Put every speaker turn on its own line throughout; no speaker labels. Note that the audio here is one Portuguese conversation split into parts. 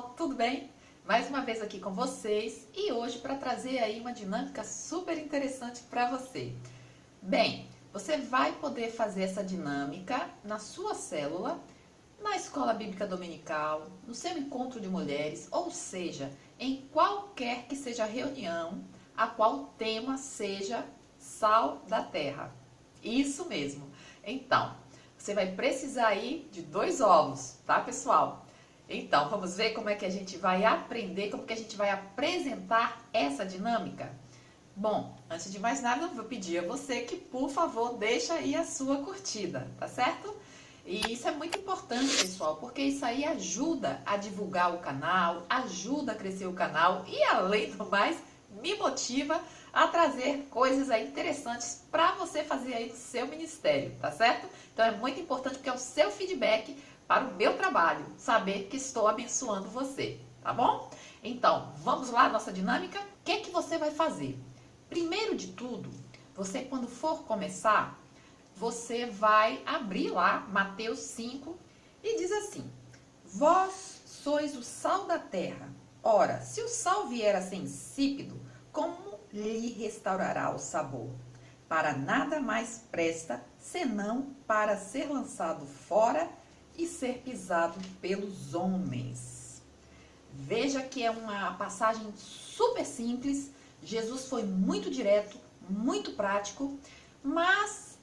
pessoal, tudo bem? Mais uma vez aqui com vocês e hoje para trazer aí uma dinâmica super interessante para você. Bem, você vai poder fazer essa dinâmica na sua célula, na escola bíblica dominical, no seu encontro de mulheres, ou seja, em qualquer que seja a reunião, a qual o tema seja sal da terra. Isso mesmo. Então, você vai precisar aí de 2 ovos, tá, pessoal? Então, vamos ver como é que a gente vai aprender, como que a gente vai apresentar essa dinâmica? Bom, antes de mais nada, eu vou pedir a você que, por favor, deixa aí a sua curtida, tá certo? E isso é muito importante, pessoal, porque isso aí ajuda a divulgar o canal, ajuda a crescer o canal e, além do mais, me motiva a trazer coisas aí interessantes para você fazer aí no seu ministério, tá certo? Então é muito importante porque é o seu feedback para o meu trabalho, saber que estou abençoando você, tá bom? Então, vamos lá, nossa dinâmica? O que você vai fazer? Primeiro de tudo, você quando for começar, você vai abrir lá Mateus 5 e diz assim: Vós sois o sal da terra. Ora, se o sal vier a ser insípido, como lhe restaurará o sabor? Para nada mais presta, senão para ser lançado fora e ser pisado pelos homens. Veja que é uma passagem super simples. Jesus foi muito direto, muito prático, mas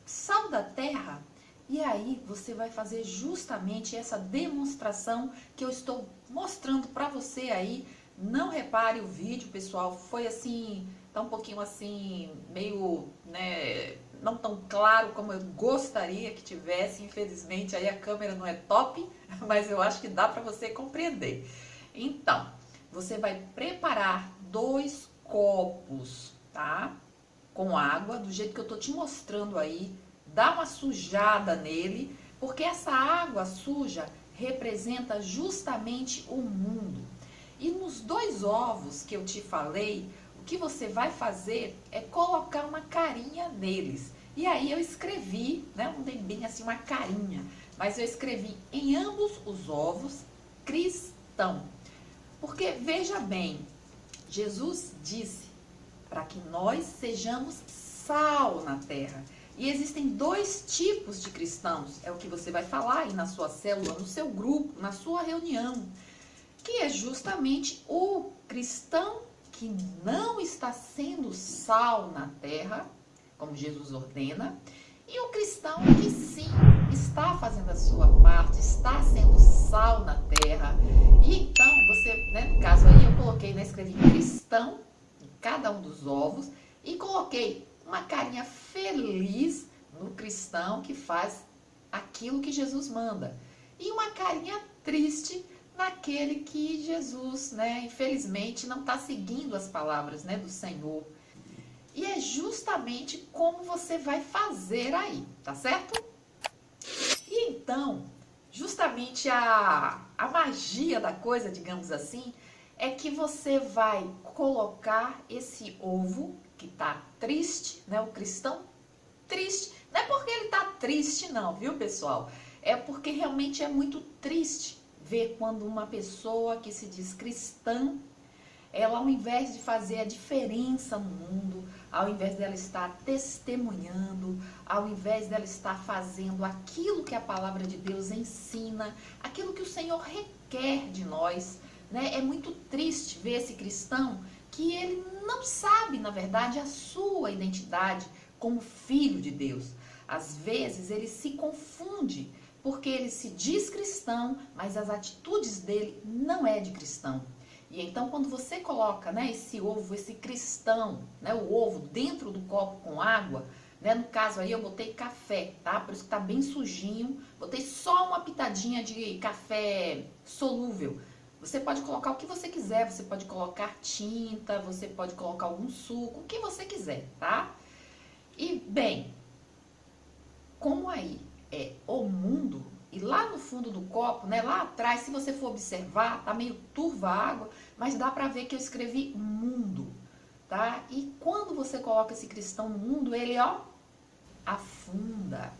sal da terra. E aí você vai fazer justamente essa demonstração que eu estou mostrando para você aí. Não repare o vídeo, pessoal, foi assim, tá um pouquinho assim, meio, né, não tão claro como eu gostaria que tivesse. Infelizmente aí a câmera não é top, mas eu acho que dá para você compreender. Então, você vai preparar 2 copos, tá? Com água, do jeito que eu tô te mostrando aí. Dá uma sujada nele, porque essa água suja representa justamente o mundo. E nos 2 ovos que eu te falei, o que você vai fazer é colocar uma carinha neles. E aí eu escrevi, né, não tem bem assim uma carinha, mas eu escrevi em ambos os ovos, cristão. Porque veja bem, Jesus disse para que nós sejamos sal na terra. E existem 2 tipos de cristãos, é o que você vai falar aí na sua célula, no seu grupo, na sua reunião, que é justamente o cristão que não está sendo sal na terra, como Jesus ordena, e o cristão que sim está fazendo a sua parte, está sendo sal na terra. E então, você, né, no caso aí eu coloquei, né, escrevi cristão em cada um dos ovos e coloquei uma carinha feliz no cristão que faz aquilo que Jesus manda. E uma carinha triste naquele que Jesus, né, infelizmente não está seguindo as palavras, né, do Senhor. E é justamente como você vai fazer aí, tá certo? E então, justamente a magia da coisa, digamos assim, é que você vai colocar esse ovo que tá triste, né, o cristão triste. Não é porque ele tá triste não, viu, pessoal? É porque realmente é muito triste ver quando uma pessoa que se diz cristã, ela, ao invés de fazer a diferença no mundo, ao invés dela estar testemunhando, ao invés dela estar fazendo aquilo que a palavra de Deus ensina, aquilo que o Senhor requer de nós, né? É muito triste ver esse cristão que ele não sabe, na verdade, a sua identidade como filho de Deus. Às vezes ele se confunde, porque ele se diz cristão, mas as atitudes dele não é de cristão. E então quando você coloca, né, esse ovo, esse cristão, né, o ovo dentro do copo com água, né, no caso aí eu botei café, tá? Por isso que tá bem sujinho. Botei só uma pitadinha de café solúvel. Você pode colocar o que você quiser, você pode colocar tinta, você pode colocar algum suco, o que você quiser, tá? E bem, como aí é o mundo, e lá no fundo do copo, né, lá atrás, se você for observar, tá meio turva a água, mas dá pra ver que eu escrevi mundo, tá? E quando você coloca esse cristão no mundo, ele, ó, afunda,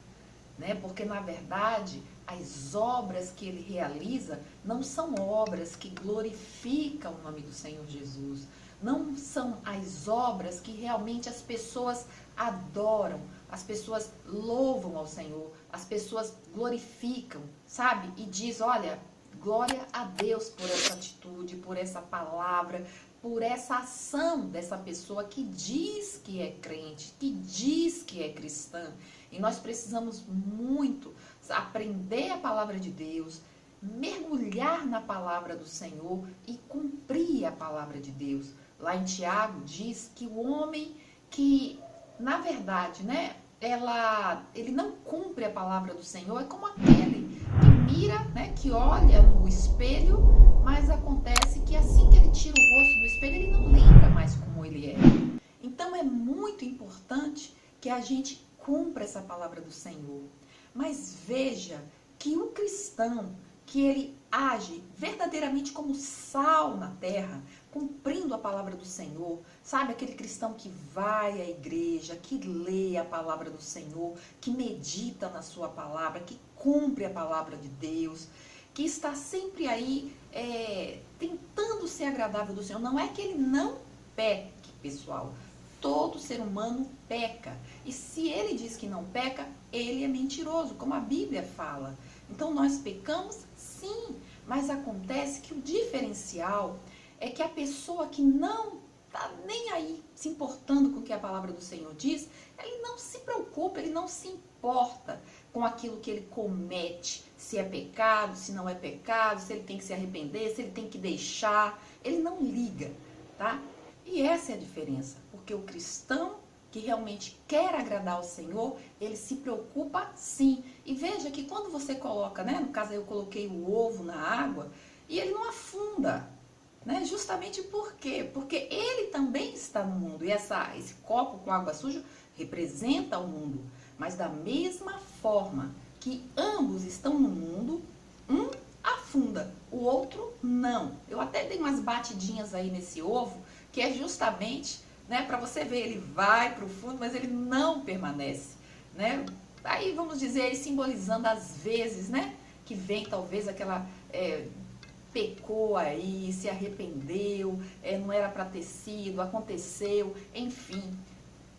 né? Porque na verdade, as obras que ele realiza não são obras que glorificam o nome do Senhor Jesus. Não são as obras que realmente as pessoas adoram, as pessoas louvam ao Senhor, as pessoas glorificam, sabe? E diz, olha, glória a Deus por essa atitude, por essa palavra, por essa ação dessa pessoa que diz que é crente, que diz que é cristã. E nós precisamos muito aprender a palavra de Deus, mergulhar na palavra do Senhor e cumprir a palavra de Deus. Lá em Tiago diz que o homem que, na verdade, né, ele não cumpre a palavra do Senhor, é como aquele que mira, né, que olha no espelho, mas acontece que assim que ele tira o rosto do espelho, ele não lembra mais como ele é. Então é muito importante que a gente cumpra essa palavra do Senhor. Mas veja que o cristão, que ele age verdadeiramente como sal na terra, cumprindo a palavra do Senhor, sabe, aquele cristão que vai à igreja, que lê a palavra do Senhor, que medita na sua palavra, que cumpre a palavra de Deus, que está sempre aí tentando ser agradável do Senhor. Não é que ele não peque, pessoal. Todo ser humano peca. E se ele diz que não peca, ele é mentiroso, como a Bíblia fala. Então nós pecamos, sim, mas acontece que o diferencial é que a pessoa que não está nem aí se importando com o que a palavra do Senhor diz, ele não se preocupa, ele não se importa com aquilo que ele comete, se é pecado, se não é pecado, se ele tem que se arrepender, se ele tem que deixar, ele não liga, tá? E essa é a diferença, porque o cristão que realmente quer agradar ao Senhor, ele se preocupa sim. E veja que quando você coloca, né, no caso eu coloquei o ovo na água, e ele não afunda, né? Justamente por quê? Porque ele também está no mundo, e esse copo com água suja representa o mundo. Mas da mesma forma que ambos estão no mundo, um afunda, o outro não. Eu até dei umas batidinhas aí nesse ovo, que é justamente, né, para você ver, ele vai para o fundo, mas ele não permanece, né? Aí vamos dizer, aí simbolizando às vezes, né, que vem talvez aquela, pecou aí, se arrependeu, não era para ter sido, aconteceu, enfim.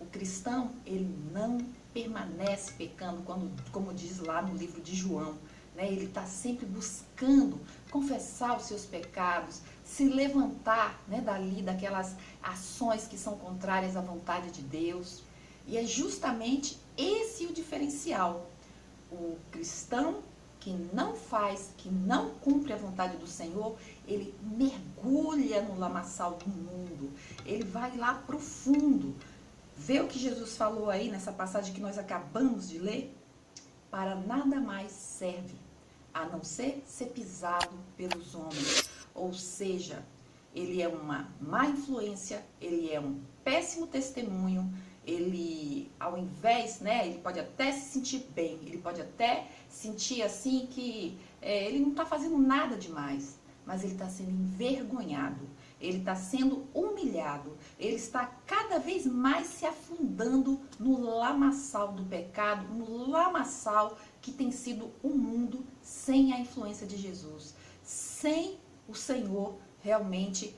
O cristão, ele não permanece pecando, como diz lá no livro de João, né? Ele está sempre buscando confessar os seus pecados, se levantar, né, dali, daquelas ações que são contrárias à vontade de Deus. E é justamente esse o diferencial. O cristão que não faz, que não cumpre a vontade do Senhor, ele mergulha no lamaçal do mundo, ele vai lá profundo. Vê o que Jesus falou aí nessa passagem que nós acabamos de ler? Para nada mais serve, a não ser pisado pelos homens. Ou seja, ele é uma má influência, ele é um péssimo testemunho, ele, ao invés, né, ele pode até se sentir bem, ele pode até sentir assim que ele não está fazendo nada demais, mas ele está sendo envergonhado, ele está sendo humilhado, ele está cada vez mais se afundando no lamaçal do pecado, no lamaçal que tem sido o mundo sem a influência de Jesus, sem o Senhor realmente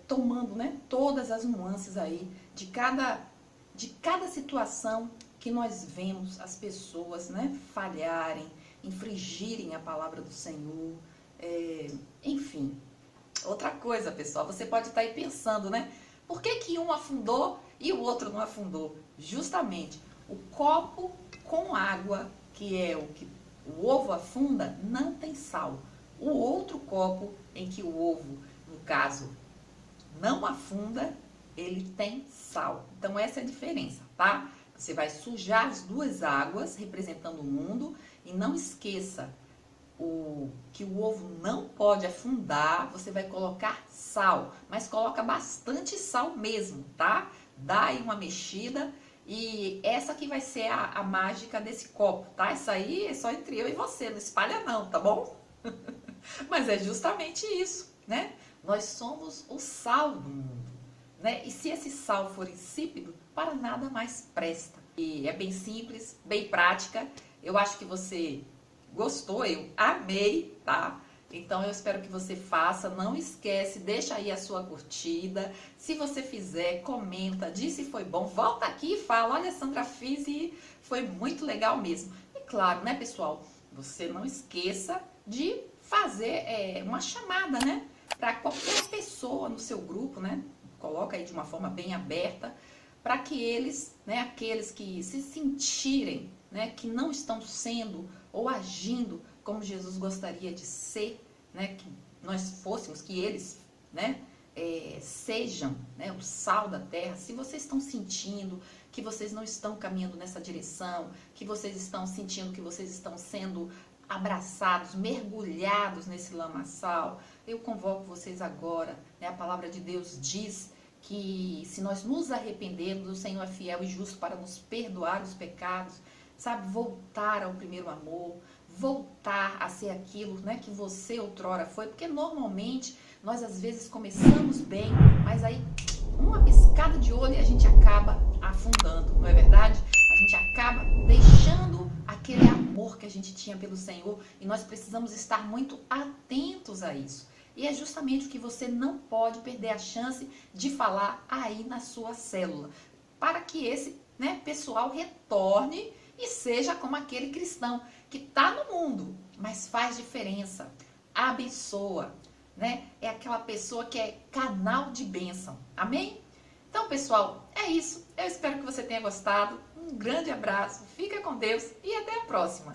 tomando, né, todas as nuances aí de cada situação que nós vemos as pessoas, né, falharem, infringirem a palavra do Senhor, enfim. Outra coisa, pessoal, você pode estar aí pensando, né, por que um afundou e o outro não afundou? Justamente, o copo com água, que é o que o ovo afunda, não tem sal. O outro copo em que o ovo, no caso, não afunda, ele tem sal. Então essa é a diferença, tá? Você vai sujar as duas águas, representando o mundo, e não esqueça que o ovo não pode afundar, você vai colocar sal, mas coloca bastante sal mesmo, tá? Dá aí uma mexida, e essa aqui vai ser a mágica desse copo, tá? Isso aí é só entre eu e você, não espalha não, tá bom? Mas é justamente isso, né? Nós somos o sal do mundo, né? E se esse sal for insípido, para nada mais presta. E é bem simples, bem prática. Eu acho que você gostou, eu amei, tá? Então eu espero que você faça, não esquece, deixa aí a sua curtida. Se você fizer, comenta, diz se foi bom, volta aqui e fala, olha Sandra, fiz e foi muito legal mesmo. E claro, né pessoal, você não esqueça de fazer uma chamada, né? Para qualquer pessoa no seu grupo, né? Coloca aí de uma forma bem aberta, para que eles, né, aqueles que se sentirem, né, que não estão sendo ou agindo como Jesus gostaria de ser, né, que nós fôssemos, que eles, né, sejam, né, o sal da terra. Se vocês estão sentindo que vocês não estão caminhando nessa direção, que vocês estão sentindo que vocês estão sendo abraçados, mergulhados nesse lamaçal, eu convoco vocês agora, né, a palavra de Deus diz que se nós nos arrependermos, o Senhor é fiel e justo para nos perdoar os pecados, sabe, voltar ao primeiro amor, voltar a ser aquilo, né, que você outrora foi, porque normalmente nós às vezes começamos bem, mas aí uma piscada de olho e a gente acaba afundando, não é verdade? A gente acaba deixando aquele amor que a gente tinha pelo Senhor e nós precisamos estar muito atentos a isso. E é justamente o que você não pode perder a chance de falar aí na sua célula, para que esse, né, pessoal retorne e seja como aquele cristão que está no mundo, mas faz diferença, abençoa, né? É aquela pessoa que é canal de bênção. Amém? Então, pessoal, é isso. Eu espero que você tenha gostado. Um grande abraço, fica com Deus e até a próxima.